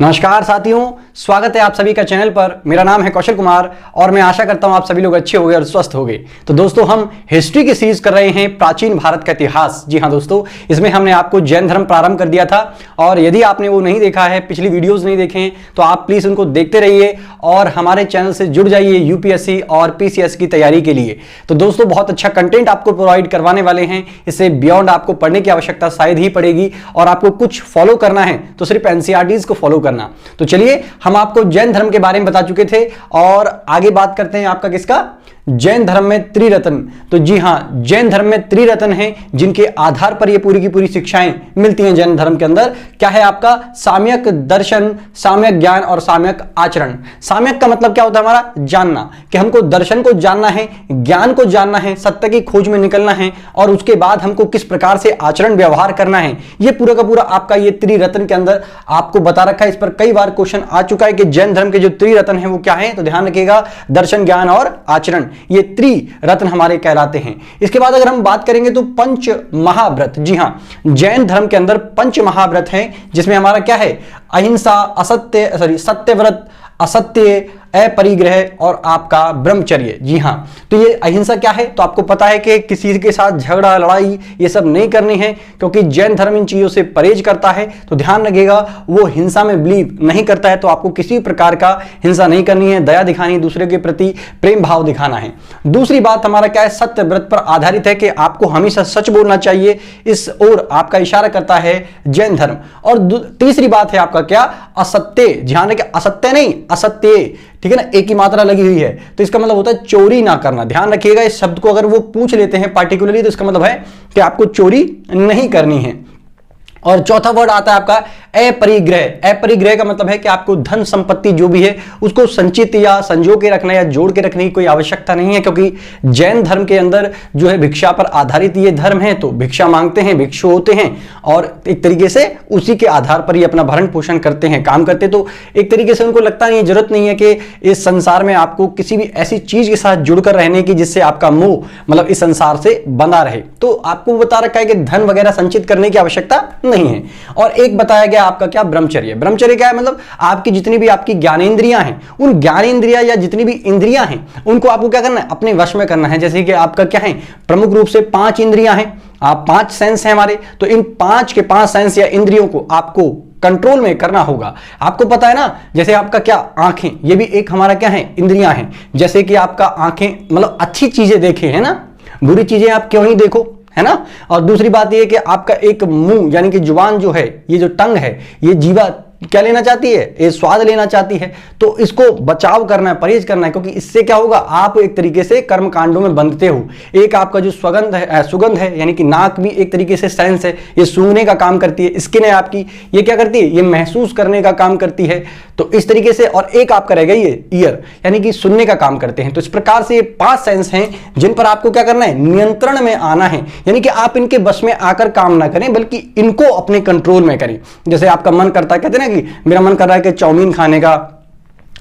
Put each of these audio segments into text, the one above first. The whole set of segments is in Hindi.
नमस्कार साथियों, स्वागत है आप सभी का चैनल पर। मेरा नाम है कौशल कुमार और मैं आशा करता हूं आप सभी लोग अच्छे हो गए और स्वस्थ हो गए। तो दोस्तों, हम हिस्ट्री की सीरीज कर रहे हैं प्राचीन भारत का इतिहास। जी हां दोस्तों, इसमें हमने आपको जैन धर्म प्रारंभ कर दिया था और यदि आपने वो नहीं देखा है, पिछली वीडियोज नहीं देखे तो आप प्लीज उनको देखते रहिए और हमारे चैनल से जुड़ जाइए यूपीएससी और पीसीएस की तैयारी के लिए। तो दोस्तों, बहुत अच्छा कंटेंट आपको प्रोवाइड करवाने वाले हैं। इससे बियॉन्ड आपको पढ़ने की आवश्यकता शायद ही पड़ेगी और आपको कुछ फॉलो करना है तो सिर्फ एनसीईआरटीज को फॉलो करना। तो चलिए, हम आपको जैन धर्म के बारे में बता चुके थे और आगे बात करते हैं आपका किसका, जैन धर्म में त्रिरत्न। तो जी हां, जैन धर्म में त्रिरत्न हैं जिनके आधार पर ये पूरी की पूरी शिक्षाएं मिलती हैं जैन धर्म के अंदर। क्या है आपका, साम्यक दर्शन, साम्यक ज्ञान और साम्यक आचरण। साम्यक का मतलब क्या होता है हमारा, जानना, कि हमको दर्शन को जानना है, ज्ञान को जानना है, सत्य की खोज में निकलना है और उसके बाद हमको किस प्रकार से आचरण व्यवहार करना है। ये पूरा का पूरा आपका ये त्रिरत्न के अंदर आपको बता रखा है। इस पर कई बार क्वेश्चन आ चुका है कि जैन धर्म के जो त्रिरत्न है वो क्या है। तो ध्यान रखिएगा, दर्शन, ज्ञान और आचरण, ये त्रिरत्न हमारे कहलाते हैं। इसके बाद अगर हम बात करेंगे तो पंच महाव्रत। जी हां, जैन धर्म के अंदर पंच महाव्रत हैं जिसमें हमारा क्या है, अहिंसा, सत्यव्रत, असत्य, अपरिग्रह और आपका ब्रह्मचर्य। जी हां, तो ये अहिंसा क्या है, तो आपको पता है कि किसी के साथ झगड़ा, लड़ाई ये सब नहीं करनी है क्योंकि जैन धर्म इन चीजों से परहेज करता है। तो ध्यान रखिएगा, वो हिंसा में बिलीव नहीं करता है, तो आपको किसी प्रकार का हिंसा नहीं करनी है, दया दिखानी, दूसरे के प्रति प्रेम भाव दिखाना है। दूसरी बात हमारा क्या है, सत्य व्रत पर आधारित है कि आपको हमेशा सच बोलना चाहिए। इस ओर आपका इशारा करता है जैन धर्म। और तीसरी बात है आपका क्या, असत्य। ध्यान रखिए, असत्य नहीं, असत्य, ठीक है ना, एक ही मात्रा लगी हुई है। तो इसका मतलब होता है चोरी ना करना। ध्यान रखिएगा, इस शब्द को अगर वो पूछ लेते हैं पार्टिकुलरली तो इसका मतलब है कि आपको चोरी नहीं करनी है। और चौथा वर्ड आता है आपका अपरिग्रह। अपरिग्रह का मतलब है कि आपको धन संपत्ति जो भी है उसको संचित या संजो के रखना या जोड़ के रखने की कोई आवश्यकता नहीं है, क्योंकि जैन धर्म के अंदर जो है भिक्षा पर आधारित ये धर्म है। तो भिक्षा मांगते हैं, भिक्षु होते हैं और एक तरीके से उसी के आधार पर ये अपना भरण पोषण करते हैं, काम करते। तो एक तरीके से उनको लगता नहीं है, जरूरत नहीं है कि इस संसार में आपको किसी भी ऐसी चीज के साथ जुड़कर रहने की जिससे आपका मोह मतलब इस संसार से बंधा रहे। तो आपको बता रखा है कि धन वगैरह संचित करने की आवश्यकता नहीं है। और एक बताया गया आपका क्या, ब्रह्मचर्य। ब्रह्मचर्य क्या है, मतलब आपकी जितनी भी आपकी ज्ञानेंद्रियां हैं, उन ज्ञानेंद्रियां या जितनी भी इंद्रियां हैं उनको आपको क्या करना है, अपने वश में करना है। जैसे कि आपका क्या है, प्रमुख रूप से 5 इंद्रियां हैं, आप 5 सेंस हैं हमारे, तो इन 5 के 5 सेंस या इंद्रियों को आपको कंट्रोल में करना होगा। आपको पता है ना, जैसे आपका क्या, आंखें, ये भी एक हमारा क्या है, इंद्रियां हैं। जैसे कि आपका आंखें मतलब अच्छी चीजें देखें, है ना, बुरी चीजें आप क्यों ही देखो, है ना। और दूसरी बात यह कि आपका एक मुंह यानी कि जुबान जो है, ये जो टंग है, ये जीवा क्या लेना चाहती है, ये स्वाद लेना चाहती है। तो इसको बचाव करना है, परहेज करना है, क्योंकि इससे क्या होगा, आप एक तरीके से कर्म कांडों में बंधते हो। एक आपका जो सुगंध है यानी कि नाक भी एक तरीके से सेंस है, ये सूंघने का काम करती है। स्किन है आपकी, ये क्या करती है, ये महसूस करने का काम करती है। तो इस तरीके से, और एक आपका रह गई ये ईयर यानी कि सुनने का काम करते हैं। तो इस प्रकार से ये 5 सेंस हैं जिन पर आपको क्या करना है, नियंत्रण में आना है। यानी कि आप इनके बस में आकर काम ना करें बल्कि इनको अपने कंट्रोल में करें। जैसे आपका मन करता है, कहते हैं ना कि मेरा मन कर रहा है कि चाउमीन खाने का,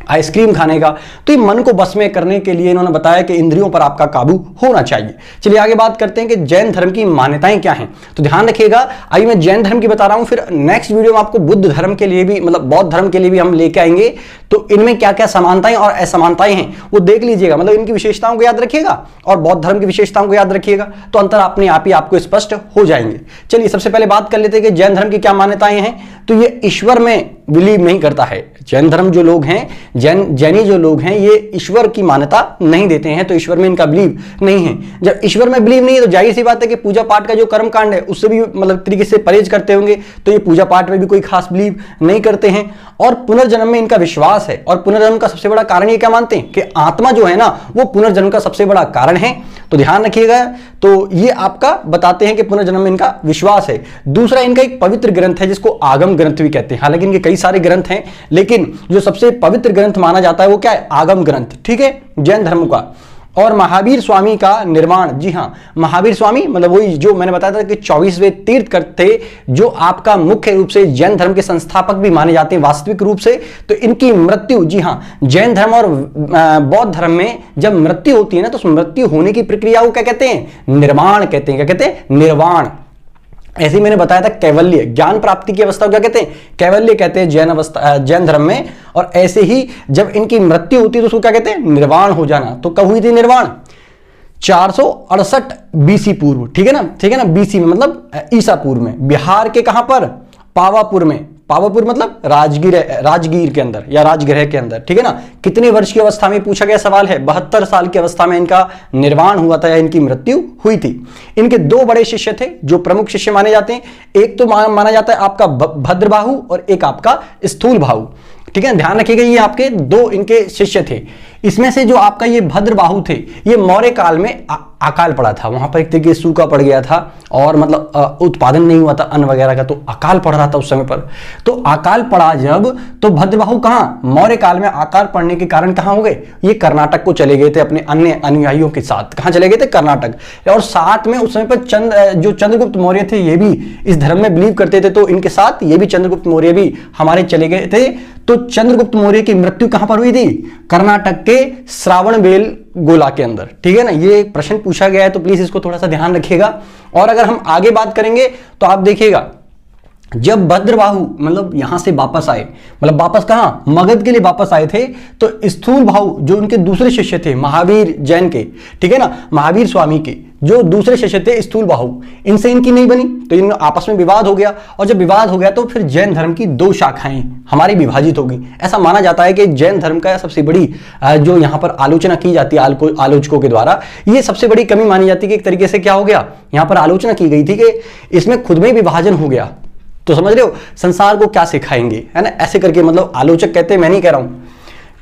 आइसक्रीम खाने का, तो ये मन को बस में करने के लिए इन्होंने बताया कि इंद्रियों पर आपका काबू होना चाहिए। चलिए आगे बात करते हैं कि जैन धर्म की मान्यताएं क्या हैं। तो ध्यान रखिएगा, अभी मैं जैन धर्म की बता रहा हूं, फिर नेक्स्ट वीडियो में आपको बुद्ध धर्म के लिए भी मतलब बौद्ध धर्म के लिए भी हम लेके आएंगे। तो इनमें क्या क्या समानताएं और असमानताएं हैं वो देख लीजिएगा, मतलब इनकी विशेषताओं को याद रखिएगा और बौद्ध धर्म की विशेषताओं को याद रखिएगा, तो अंतर अपने आप ही आपको स्पष्ट हो जाएंगे। चलिए सबसे पहले बात कर लेते हैं कि जैन धर्म की क्या मान्यताएं हैं। तो ये ईश्वर में बिलीव नहीं करता है। जैन धर्म जो लोग हैं, जैनी जो लोग हैं, ये ईश्वर की मान्यता नहीं देते हैं। तो ईश्वर में इनका बिलीव नहीं है। जब ईश्वर में बिलीव नहीं है तो जाहिर सी बात है कि पूजा पाठ का जो कर्म कांड है उससे भी मतलब तरीके से परहेज करते होंगे। तो ये पूजा पाठ में भी कोई खास बिलीव नहीं करते हैं। और पुनर्जन्म में इनका विश्वास है। और पुनर्जन्म का सबसे बड़ा कारण ये क्या मानते हैं कि आत्मा जो है ना वो पुनर्जन्म का सबसे बड़ा कारण है। तो ध्यान रखिएगा, तो ये आपका बताते हैं कि पुनर्जन्म में इनका विश्वास है। दूसरा, इनका एक पवित्र ग्रंथ है जिसको आगम ग्रंथ भी कहते हैं। हालांकि इनके कई सारे ग्रंथ हैं, लेकिन जो सबसे पवित्र ग्रंथ माना जाता है वो क्या है, आगम ग्रंथ, ठीक है, जैन धर्म का। और महावीर स्वामी का निर्माण। जी हां, महावीर स्वामी मतलब वही जो मैंने बताया था कि 24वें तीर्थंकर थे, जो आपका मुख्य रूप से जैन धर्म के संस्थापक भी माने जाते हैं वास्तविक रूप से। तो इनकी मृत्यु, जी हां, जैन धर्म और बौद्ध धर्म में जब मृत्यु होती है ना, तो उस मृत्यु होने की प्रक्रिया को क्या कहते हैं, निर्वाण कहते हैं। क्या कहते हैं, निर्वाण। ऐसे ही मैंने बताया था कैवल्य, ज्ञान प्राप्ति की अवस्था को क्या कहते हैं, कैवल्य कहते हैं जैन अवस्था, जैन धर्म में। और ऐसे ही जब इनकी मृत्यु होती है तो उसको क्या कहते हैं, निर्वाण हो जाना। तो कब हुई थी निर्वाण, 468 बीसी पूर्व, ठीक है ना, बीसी में मतलब ईसा पूर्व में, बिहार के कहां पर, पावापुर में। पावापुर मतलब राजगीर के अंदर या राजगृह के अंदर, ठीक है ना। कितने वर्ष की अवस्था में, पूछा गया सवाल है, 72 साल की अवस्था में इनका निर्वाण हुआ था या इनकी मृत्यु हुई थी। इनके दो बड़े शिष्य थे जो प्रमुख शिष्य माने जाते हैं, एक तो माना जाता है आपका भद्रबाहु और एक आपका स्थूलबाहु, ठीक है। ध्यान रखिएगा ये आपके दो इनके शिष्य थे। इसमें से जो आपका ये भद्रबाहु थे, ये मौर्य काल में अकाल पड़ा था, वहां पर एक तरीके से सूखा पड़ गया था और मतलब उत्पादन नहीं हुआ था अन्न वगैरह का, तो अकाल पड़ रहा था उस समय पर। तो अकाल पड़ा जब, तो भद्रबाहु कहां, मौर्य काल में अकाल पड़ने के कारण कहां हो गए, ये कर्नाटक को चले गए थे अपने अन्य अनुयायियों के साथ। कहां चले गए थे, कर्नाटक। और साथ में उस समय पर जो चंद्रगुप्त मौर्य थे ये भी इस धर्म में बिलीव करते थे, तो इनके साथ ये भी चंद्रगुप्त मौर्य भी हमारे चले गए थे। तो चंद्रगुप्त मौर्य की मृत्यु कहां पर हुई थी, कर्नाटक के श्रावणबेल गोला के अंदर, ठीक है ना। ये प्रश्न पूछा गया है तो प्लीज इसको थोड़ा सा ध्यान रखिएगा। और अगर हम आगे बात करेंगे तो आप देखिएगा, जब भद्रबाहु मतलब यहां से वापस आए, मतलब वापस कहां, मगध के लिए वापस आए थे, तो स्थूलबाहु जो उनके दूसरे शिष्य थे महावीर जैन के, ठीक है ना, महावीर स्वामी के जो दूसरे शिष्य थे स्थूलबाहु, इनसे इनकी नहीं बनी, तो इन आपस में विवाद हो गया। और जब विवाद हो गया तो फिर जैन धर्म की दो शाखाएं हमारी विभाजित होगी। ऐसा माना जाता है कि जैन धर्म का सबसे बड़ी जो यहां पर आलोचना की जाती है आलोचकों के द्वारा, ये सबसे बड़ी कमी मानी जाती है कि एक तरीके से क्या हो गया, यहां पर आलोचना की गई थी कि इसमें खुद में विभाजन हो गया। तो समझ रहे हो, संसार को क्या सिखाएंगे, है ना, ऐसे करके मतलब आलोचक कहते हैं, मैं नहीं कह रहा हूं,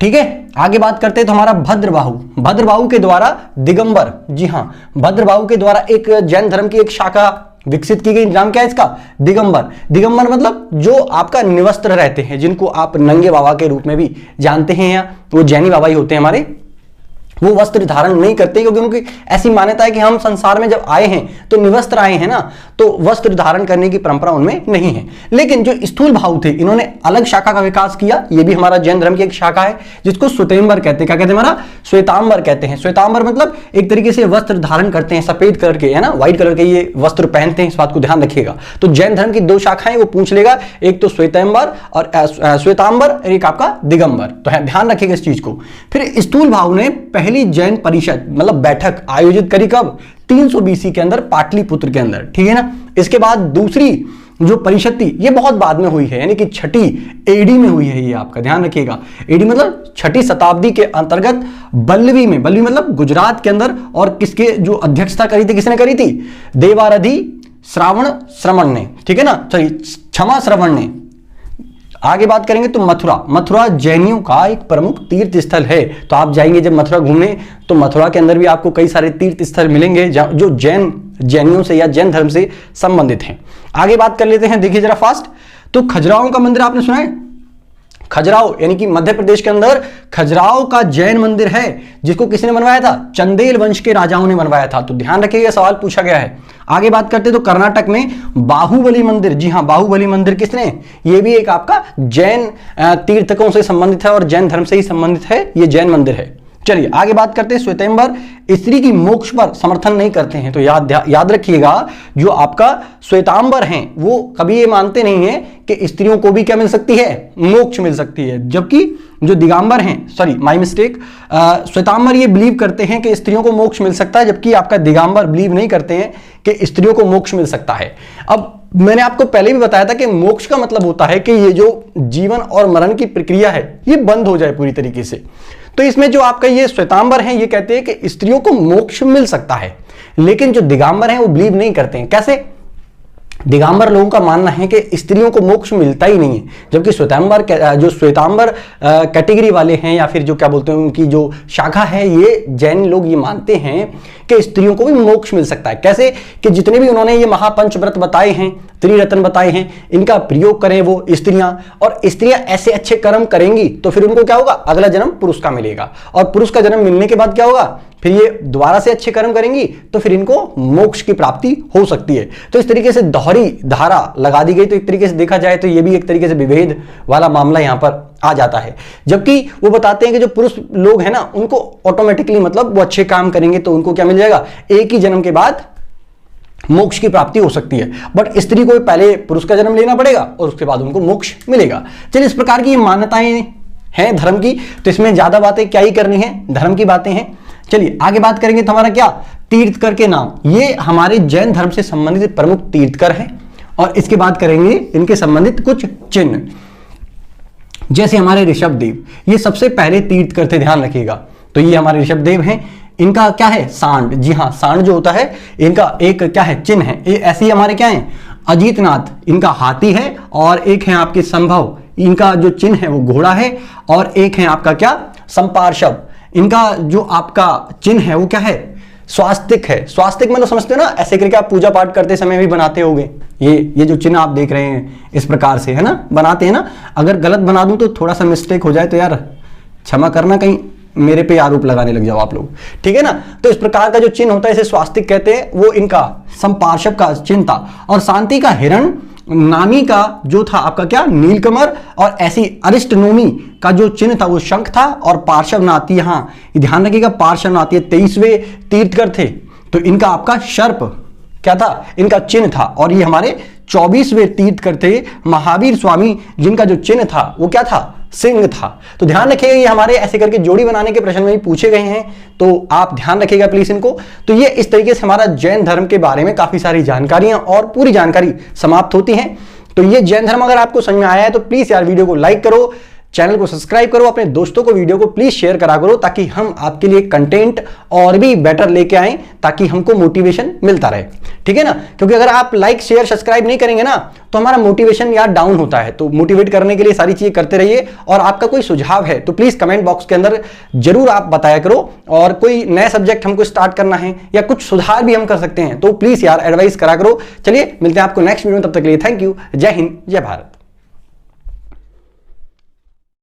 ठीक है। आगे बात करते हैं तो हमारा भद्रबाहु के द्वारा दिगंबर, जी हां, भद्रबाहु के द्वारा एक जैन धर्म की एक शाखा विकसित की गई। नाम क्या है इसका, दिगंबर मतलब जो आपका निवस्त्र रहते हैं, जिनको आप नंगे बाबा के रूप में भी जानते हैं, या वो जैनी बाबा ही होते हैं हमारे, वो वस्त्र धारण नहीं करते, क्योंकि उनकी ऐसी मान्यता है कि हम संसार में जब आए हैं तो निवस्त्र आए हैं ना, तो वस्त्र धारण करने की परंपरा उनमें नहीं है। लेकिन जो स्थूलबाहु थे, इन्होंने अलग शाखा का विकास किया। ये भी हमारा जैन धर्म की एक शाखा है जिसको श्वेतांबर कहते हैं। क्या कहते हैं, हमारा श्वेतांबर कहते हैं। श्वेतांबर मतलब एक तरीके से वस्त्र धारण करते हैं, सफेद कलर के, है ना, व्हाइट कलर के ये वस्त्र पहनते हैं, इस बात को ध्यान रखिएगा। तो जैन धर्म की दो शाखाएं, वो पूछ लेगा, एक तो श्वेतांबर और एक आपका दिगंबर, तो ध्यान रखिएगा इस चीज को। फिर स्थूलबाहु ने पहली जैन परिषद मतलब बैठक आयोजित करी, कब, 300 बीसी के अंदर, पाटलिपुत्र के अंदर, ठीक है ना। इसके बाद दूसरी जो परिषद थी ये बहुत बाद में हुई है, यानी कि छठी एडी में हुई है। ये आपका ध्यान रखिएगा, एडी मतलब छठी शताब्दी के अंतर्गत बल्लवी में, बल्लवी मतलब गुजरात के अंदर। और किसके जो अध्यक्षता करी थी, किसने करी थी, देवारधी श्रवण ने, ठीक है ना, सॉरी क्षमा श्रवण ने। आगे बात करेंगे तो मथुरा जैनियों का एक प्रमुख तीर्थ स्थल है। तो आप जाएंगे जब मथुरा घूमने, तो मथुरा के अंदर भी आपको कई सारे तीर्थ स्थल मिलेंगे जो जैनियों से या जैन धर्म से संबंधित हैं। आगे बात कर लेते हैं, देखिए जरा फास्ट। तो खजुराहो का मंदिर आपने सुना है, खजुराहो यानी कि मध्य प्रदेश के अंदर खजुराहो का जैन मंदिर है, जिसको किसने बनवाया था, चंदेल वंश के राजाओं ने बनवाया था। तो ध्यान रखिएगा, सवाल पूछा गया है। आगे बात करते तो कर्नाटक में बाहुबली मंदिर, जी हां, बाहुबली मंदिर किसने, ये भी एक आपका जैन तीर्थकों से संबंधित है और जैन धर्म से ही संबंधित है, ये जैन मंदिर है। चलिए आगे बात करते हैं। श्वेतांबर स्त्री की मोक्ष पर समर्थन नहीं करते हैं। तो याद रखिएगा, जो आपका श्वेतांबर हैं वो कभी ये मानते नहीं है कि स्त्रियों को भी क्या मिल सकती है, मोक्ष मिल सकती है। जबकि जो दिगंबर हैं, सॉरी माय मिस्टेक, श्वेतांबर ये बिलीव करते हैं कि स्त्रियों को मोक्ष मिल सकता है, जबकि आपका दिगंबर बिलीव नहीं करते हैं कि स्त्रियों को मोक्ष मिल सकता है। अब मैंने आपको पहले भी बताया था कि मोक्ष का मतलब होता है कि ये जो जीवन और मरण की प्रक्रिया है ये बंद हो जाए पूरी तरीके से। तो इसमें जो आपका ये श्वेतांबर हैं ये कहते हैं कि स्त्रियों को मोक्ष मिल सकता है, लेकिन जो दिगंबर हैं वो बिलीव नहीं करते हैं। कैसे, दिगंबर लोगों का मानना है कि स्त्रियों को मोक्ष मिलता ही नहीं है, जबकि श्वेतांबर कैटेगरी वाले हैं या फिर जो क्या बोलते हैं उनकी जो शाखा है, ये जैन लोग ये मानते हैं कि स्त्रियों को भी मोक्ष मिल सकता है। कैसे कि जितने भी उन्होंने ये महापंचव्रत बताए हैं, त्रिरत्न बताए हैं, इनका प्रयोग करें वो स्त्रियां, और स्त्रियां ऐसे अच्छे कर्म करेंगी तो फिर उनको क्या होगा, अगला जन्म पुरुष का मिलेगा, और पुरुष का जन्म मिलने के बाद क्या होगा, फिर ये दोबारा से अच्छे कर्म करेंगी तो फिर इनको मोक्ष की प्राप्ति हो सकती है। तो इस तरीके से दोहरी धारा लगा दी गई। तो एक तरीके से देखा जाए तो ये भी एक तरीके से विभेद वाला मामला यहां पर आ जाता है। जबकि वो बताते हैं कि जो पुरुष लोग हैं ना, उनको ऑटोमेटिकली मतलब वो अच्छे काम करेंगे तो उनको क्या मिल जाएगा, एक ही जन्म के बाद मोक्ष की प्राप्ति हो सकती है। बट स्त्री को पहले पुरुष का जन्म लेना पड़ेगा और उसके बाद उनको मोक्ष मिलेगा। चलिए, इस प्रकार की मान्यताएं हैं धर्म की, तो इसमें ज्यादा बातें क्या ही करनी है, धर्म की बातें हैं। चलिए आगे बात करेंगे। तो हमारा क्या, तीर्थकर के नाम, ये हमारे जैन धर्म से संबंधित प्रमुख तीर्थकर हैं। और इसके बाद करेंगे इनके संबंधित कुछ चिन्ह, जैसे हमारे ऋषभदेव, ये सबसे पहले तीर्थकर थे, ध्यान रखिएगा। तो ये हमारे ऋषभदेव हैं। इनका क्या है, सांड, जी हाँ, सांड जो होता है इनका एक क्या है, चिन्ह है। ये ऐसे ही हमारे क्या है, अजीतनाथ, इनका हाथी है। और एक है आपके संभव, इनका जो चिन्ह है वो घोड़ा है। और एक है आपका क्या, संपार्श्व, इनका जो आपका चिन्ह है वो क्या है, स्वास्तिक है। स्वास्तिक मतलब समझते हो ना, ऐसे करके आप पूजा पाठ करते समय भी बनाते होगे। ये जो चिन्ह आप देख रहे हैं इस प्रकार से, है ना, बनाते हैं ना। अगर गलत बना दूं तो थोड़ा सा मिस्टेक हो जाए तो यार क्षमा करना, कहीं मेरे पे आरोप लगाने लग जाओ आप लोग, ठीक है ना। तो इस प्रकार का जो चिन्ह होता है इसे स्वास्तिक कहते हैं। वो इनका संपार्श्व का चिन्ह था। और शांति का हिरण नामी का जो था आपका क्या, नीलकमल। और ऐसी अरिष्टनोमी का जो चिन्ह था वो शंख था। और पार्श्वनाथी, यहाँ ध्यान रखिएगा, पार्श्वनाथी 23वें तीर्थकर थे, तो इनका आपका सर्प क्या था, इनका चिन्ह था। और ये हमारे 24वें तीर्थकर थे, महावीर स्वामी, जिनका जो चिन्ह था वो क्या था, सिंह था। तो ध्यान रखिएगा, ये हमारे ऐसे करके जोड़ी बनाने के प्रश्न में भी पूछे गए हैं, तो आप ध्यान रखिएगा प्लीज इनको। तो ये इस तरीके से हमारा जैन धर्म के बारे में काफी सारी जानकारियां और पूरी जानकारी समाप्त होती हैं। तो ये जैन धर्म अगर आपको समझ में आया है तो प्लीज यार वीडियो को लाइक करो, चैनल को सब्सक्राइब करो, अपने दोस्तों को वीडियो को प्लीज शेयर करा करो, ताकि हम आपके लिए कंटेंट और भी बेटर लेके आए, ताकि हमको मोटिवेशन मिलता रहे, ठीक है ना। क्योंकि अगर आप लाइक शेयर सब्सक्राइब नहीं करेंगे ना तो हमारा मोटिवेशन यार डाउन होता है। तो मोटिवेट करने के लिए सारी चीजें करते रहिए। और आपका कोई सुझाव है तो प्लीज कमेंट बॉक्स के अंदर जरूर आप बताया करो। और कोई नया सब्जेक्ट हमको स्टार्ट करना है या कुछ सुधार भी हम कर सकते हैं तो प्लीज यार एडवाइस करा करो। चलिए मिलते हैं आपको नेक्स्ट वीडियो में, तब तक के लिए थैंक यू। जय हिंद, जय भारत।